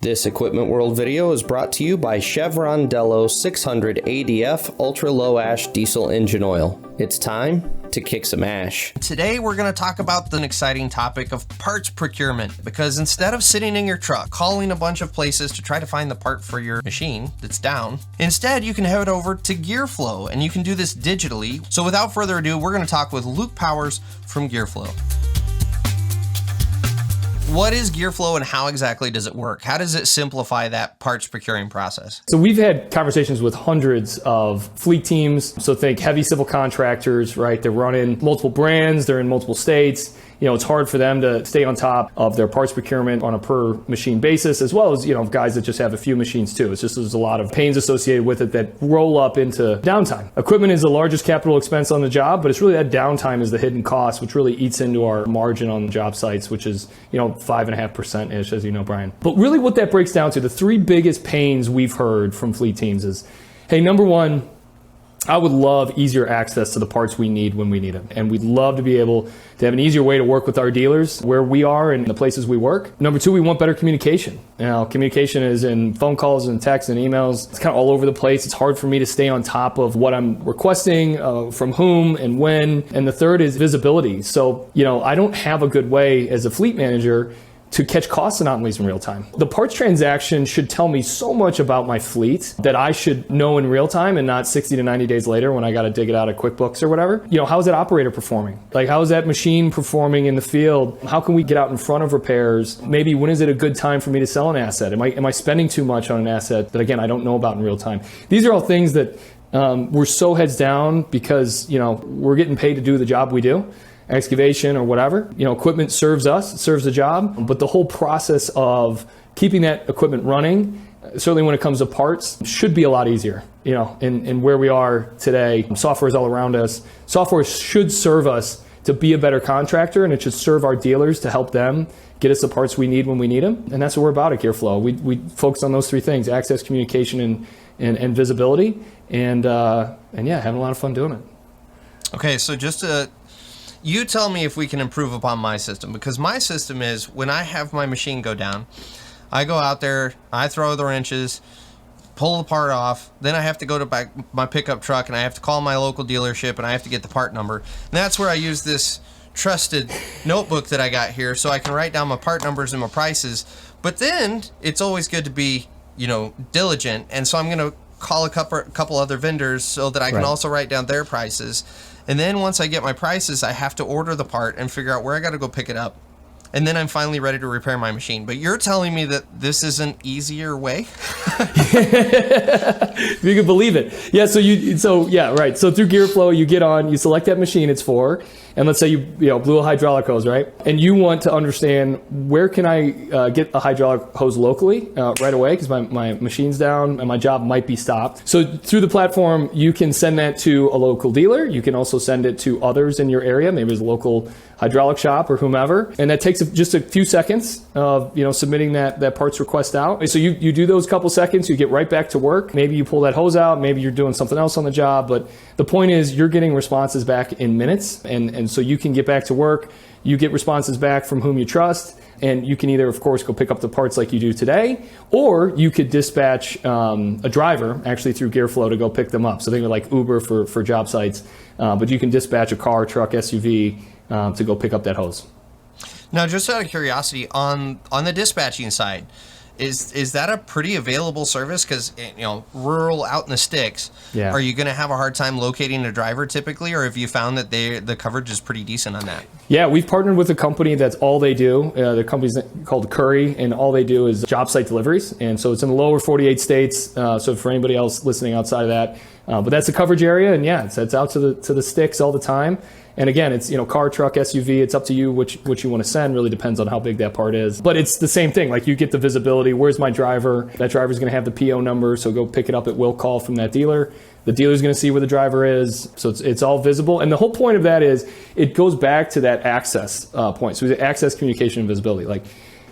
This Equipment World video is brought to you by Chevron Delo 600 ADF Ultra Low Ash Diesel Engine Oil. It's time to kick some ash. Today we're going to talk about the exciting topic of parts procurement, because instead of sitting in your truck calling a bunch of places to try to find the part for your machine that's down, instead you can head over to Gearflow and you can do this digitally. So without further ado, we're going to talk with Luke Powers from Gearflow. What is Gearflow and how exactly does it work? How does it simplify that parts procuring process? So we've had conversations with hundreds of fleet teams. So think heavy civil contractors, right? They're running multiple brands, they're in multiple states. You know, it's hard for them to stay on top of their parts procurement on a per machine basis, as well as, you know, guys that just have a few machines too. It's just, there's a lot of pains associated with it that roll up into downtime. Equipment is the largest capital expense on the job, but it's really that downtime is the hidden cost, which really eats into our margin on the job sites, which is, you know, 5.5%-ish, as you know, Brian. But really what that breaks down to, the three biggest pains we've heard from fleet teams is, hey, number one, I would love easier access to the parts we need when we need them. And we'd love to be able to have an easier way to work with our dealers where we are and the places we work. Number two, we want better communication. Now, communication is in phone calls and texts and emails. It's kind of all over the place. It's hard for me to stay on top of what I'm requesting, from whom and when. And the third is visibility. So, you know, I don't have a good way as a fleet manager to catch cost anomalies in real time. The parts transaction should tell me so much about my fleet that I should know in real time and not 60 to 90 days later when I got to dig it out of QuickBooks or whatever. You know, how is that operator performing? Like, how is that machine performing in the field? How can we get out in front of repairs? Maybe when is it a good time for me to sell an asset? Am I spending too much on an asset that, again, I don't know about in real time? These are all things that we're so heads down because, you know, we're getting paid to do the job we do. Excavation or whatever, you know, equipment serves us, it serves the job, but the whole process of keeping that equipment running, certainly when it comes to parts, should be a lot easier, you know, in where we are today. Software is all around us. Software should serve us to be a better contractor, and it should serve our dealers to help them get us the parts we need when we need them. And that's what we're about at Gearflow. We focus on those three things: access, communication, and visibility. And yeah, having a lot of fun doing it. Okay, so just you tell me if we can improve upon my system, because my system is when I have my machine go down, I go out there, I throw the wrenches, pull the part off, then I have to go to my pickup truck and I have to call my local dealership and I have to get the part number. And that's where I use this trusted notebook that I got here so I can write down my part numbers and my prices. But then it's always good to be, you know, diligent. And so I'm going to call a couple other vendors so that I can also write down their prices. And then once I get my prices, I have to order the part and figure out where I got to go pick it up. And then I'm finally ready to repair my machine. But you're telling me that this is an easier way? If you can believe it. Yeah, so through Gearflow, you get on, you select that machine it's for, and let's say you blew a hydraulic hose, right? And you want to understand, where can I get a hydraulic hose locally right away, because my machine's down and my job might be stopped. So through the platform, you can send that to a local dealer. You can also send it to others in your area, maybe it's a local hydraulic shop or whomever, and that takes just a few seconds of submitting that parts request out. So you do those couple seconds, you get right back to work. Maybe you pull that hose out, maybe you're doing something else on the job, but the point is you're getting responses back in minutes, and so you can get back to work. You get responses back from whom you trust, and you can either, of course, go pick up the parts like you do today, or you could dispatch a driver actually through Gearflow to go pick them up. So think of like Uber for job sites, but you can dispatch a car, truck, SUV to go pick up that hose. Now, just out of curiosity, on the dispatching side, is that a pretty available service? Because, you know, rural, out in the sticks, are you going to have a hard time locating a driver typically, or have you found that the coverage is pretty decent on that? Yeah, we've partnered with a company that's all they do. The company's called Curry, and all they do is job site deliveries. And so it's in the lower 48 states. So for anybody else listening outside of that, but that's the coverage area, and yeah, it's out to the sticks all the time. And again, it's, car, truck, SUV, it's up to you which you want to send. Really depends on how big that part is. But it's the same thing. Like, you get the visibility. Where's my driver? That driver's going to have the PO number, so go pick it up at will call from that dealer. The dealer's going to see where the driver is. So it's all visible. And the whole point of that is it goes back to that access point. So access, communication, and visibility. Like,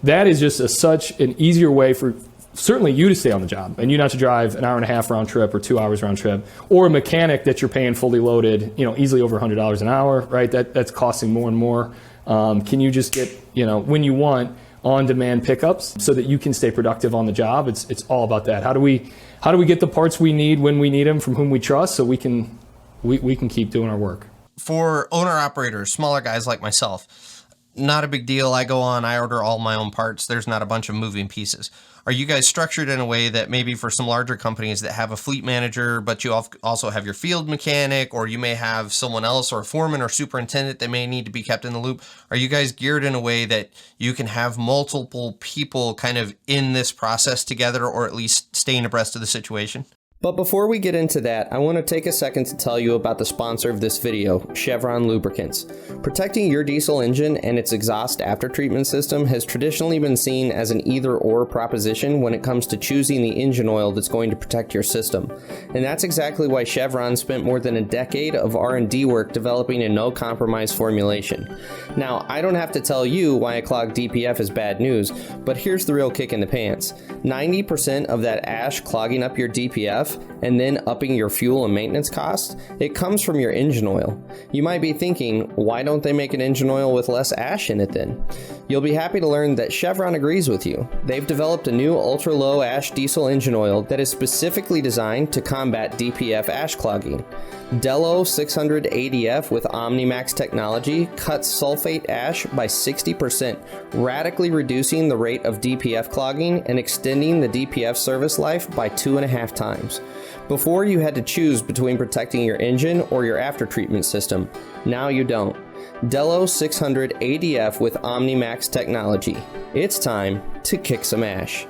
that is just such an easier way for certainly you to stay on the job and you not to drive an hour and a half round trip or 2 hours round trip, or a mechanic that you're paying fully loaded, easily over $100 an hour, right? That's costing more and more. Can you just get, when you want, on-demand pickups so that you can stay productive on the job. It's all about that. How do we get the parts we need when we need them from whom we trust so we can keep doing our work? For owner-operators, smaller guys like myself, not a big deal. I go on, I order all my own parts. There's not a bunch of moving pieces. Are you guys structured in a way that maybe for some larger companies that have a fleet manager, but you also have your field mechanic, or you may have someone else or a foreman or superintendent that may need to be kept in the loop? Are you guys geared in a way that you can have multiple people kind of in this process together, or at least staying abreast of the situation? But before we get into that, I want to take a second to tell you about the sponsor of this video, Chevron Lubricants. Protecting your diesel engine and its exhaust aftertreatment system has traditionally been seen as an either-or proposition when it comes to choosing the engine oil that's going to protect your system. And that's exactly why Chevron spent more than a decade of R&D work developing a no-compromise formulation. Now, I don't have to tell you why a clogged DPF is bad news, but here's the real kick in the pants. 90% of that ash clogging up your DPF and then upping your fuel and maintenance costs, it comes from your engine oil. You might be thinking, why don't they make an engine oil with less ash in it then? You'll be happy to learn that Chevron agrees with you. They've developed a new ultra-low ash diesel engine oil that is specifically designed to combat DPF ash clogging. Dello 600 ADF with OmniMax technology cuts sulfate ash by 60%, radically reducing the rate of DPF clogging and extending the DPF service life by 2.5 times. Before you had to choose between protecting your engine or your aftertreatment system. Now you don't. Dello 600 ADF with OmniMax technology. It's time to kick some ash.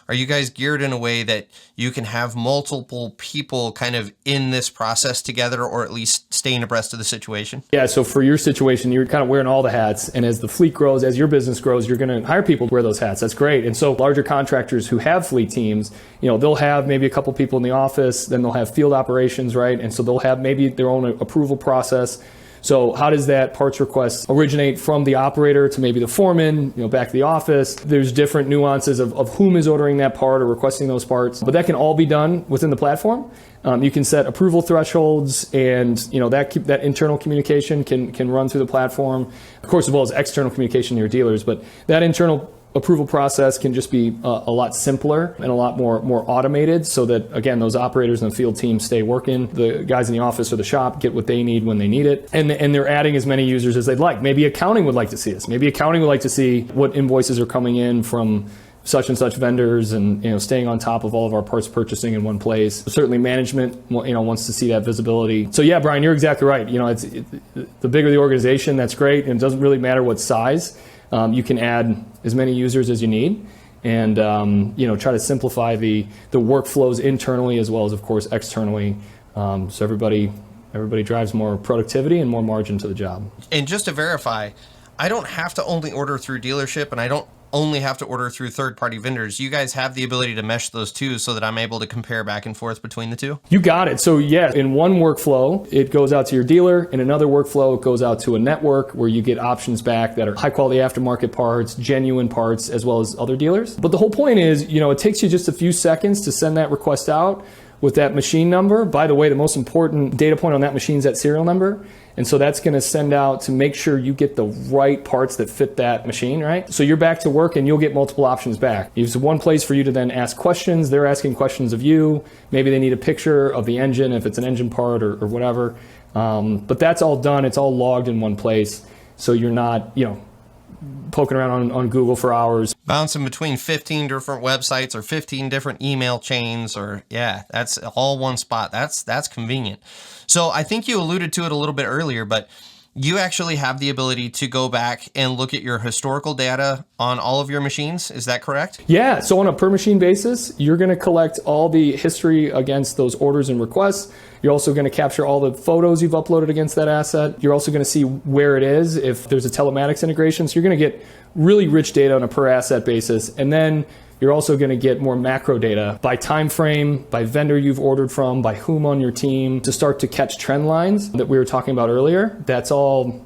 Are you guys geared in a way that you can have multiple people kind of in this process together, or at least staying abreast of the situation? Yeah, so for your situation, you're kind of wearing all the hats. And as the fleet grows, as your business grows, you're going to hire people to wear those hats. That's great. And so larger contractors who have fleet teams, they'll have maybe a couple people in the office, then they'll have field operations, right? And so they'll have maybe their own approval process. So how does that parts request originate from the operator to maybe the foreman, back to the office? There's different nuances of whom is ordering that part or requesting those parts, but that can all be done within the platform. You can set approval thresholds, and that internal communication can run through the platform, of course, as well as external communication to your dealers. But that internal approval process can just be a lot simpler and a lot more automated, so that, again, those operators and the field teams stay working. The guys in the office or the shop get what they need when they need it. And they're adding as many users as they'd like. Maybe accounting would like to see this. Maybe accounting would like to see what invoices are coming in from such and such vendors, and staying on top of all of our parts purchasing in one place. Certainly management wants to see that visibility. So yeah, Brian, you're exactly right. It's the bigger the organization, that's great, and it doesn't really matter what size. You can add as many users as you need, and try to simplify the workflows internally as well as, of course, externally, so everybody drives more productivity and more margin to the job. And just to verify, I don't have to only order through dealership, and I don't only have to order through third-party vendors. You guys have the ability to mesh those two so that I'm able to compare back and forth between the two? You got it. So yeah, in one workflow, it goes out to your dealer. In another workflow, it goes out to a network where you get options back that are high-quality aftermarket parts, genuine parts, as well as other dealers. But the whole point is, it takes you just a few seconds to send that request out with that machine number. By the way, the most important data point on that machine is that serial number. And so that's going to send out to make sure you get the right parts that fit that machine, right? So you're back to work and you'll get multiple options back. It's one place for you to then ask questions. They're asking questions of you. Maybe they need a picture of the engine if it's an engine part or whatever. But that's all done. It's all logged in one place. So you're not, poking around on Google for hours. Bouncing between 15 different websites or 15 different email chains, or that's all one spot. That's convenient. So I think you alluded to it a little bit earlier, but you actually have the ability to go back and look at your historical data on all of your machines. Is that correct? Yeah. So on a per machine basis, you're going to collect all the history against those orders and requests. You're also going to capture all the photos you've uploaded against that asset. You're also going to see where it is if there's a telematics integration. So you're going to get really rich data on a per asset basis. And then you're also going to get more macro data by time frame, by vendor you've ordered from, by whom on your team, to start to catch trend lines that we were talking about earlier. That's all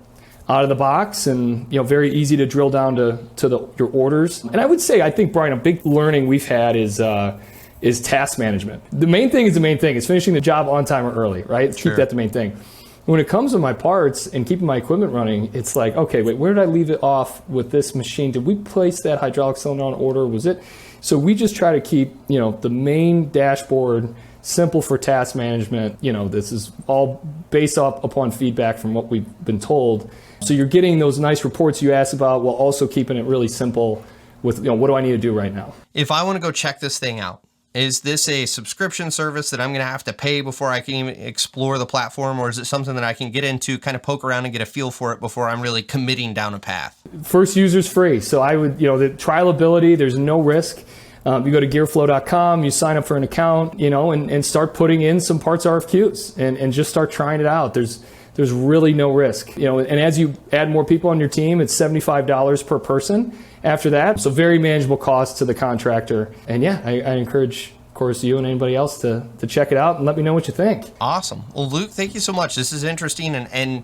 out of the box, and very easy to drill down to your orders. And I think, Brian, a big learning we've had is task management. The main thing is finishing the job on time or early, right? Sure. Keep that the main thing. When it comes to my parts and keeping my equipment running, it's like, okay, wait, where did I leave it off with this machine? Did we place that hydraulic cylinder on order? Was it? So we just try to keep, the main dashboard simple for task management. This is all based upon feedback from what we've been told. So you're getting those nice reports you asked about while also keeping it really simple with, what do I need to do right now? If I want to go check this thing out, is this a subscription service that I'm going to have to pay before I can even explore the platform? Or is it something that I can get into, kind of poke around and get a feel for it before I'm really committing down a path? First user's free. So I would, the trialability, there's no risk. You go to gearflow.com, you sign up for an account, and start putting in some parts RFQs and just start trying it out. There's really no risk. And as you add more people on your team, it's $75 per person after that. So very manageable cost to the contractor. And yeah, I encourage, of course, you and anybody else to check it out and let me know what you think. Awesome. Well, Luke, thank you so much. This is interesting, and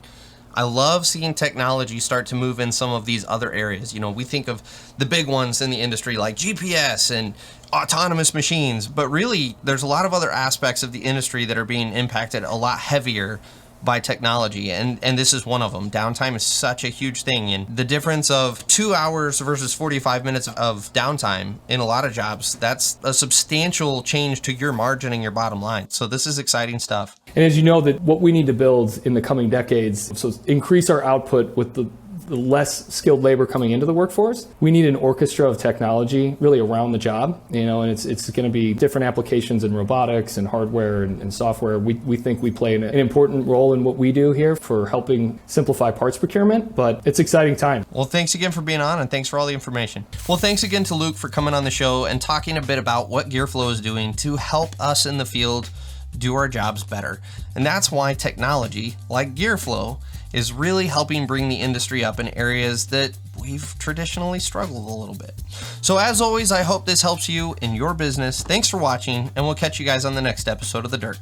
I love seeing technology start to move in some of these other areas. We think of the big ones in the industry like GPS and autonomous machines, but really there's a lot of other aspects of the industry that are being impacted a lot heavier by technology, and this is one of them. Downtime is such a huge thing, and the difference of 2 hours versus 45 minutes of downtime in a lot of jobs, that's a substantial change to your margin and your bottom line. So this is exciting stuff. And as you know, that what we need to build in the coming decades, so increase our output with the less skilled labor coming into the workforce, we need an orchestra of technology really around the job, and it's going to be different applications in robotics and hardware and software. We think we play an important role in what we do here for helping simplify parts procurement, but it's exciting time. Well, thanks again for being on, and thanks for all the information. Well, thanks again to Luke for coming on the show and talking a bit about what Gearflow is doing to help us in the field do our jobs better. And that's why technology like Gearflow is really helping bring the industry up in areas that we've traditionally struggled a little bit. So as always, I hope this helps you in your business. Thanks for watching, and we'll catch you guys on the next episode of The Dirt.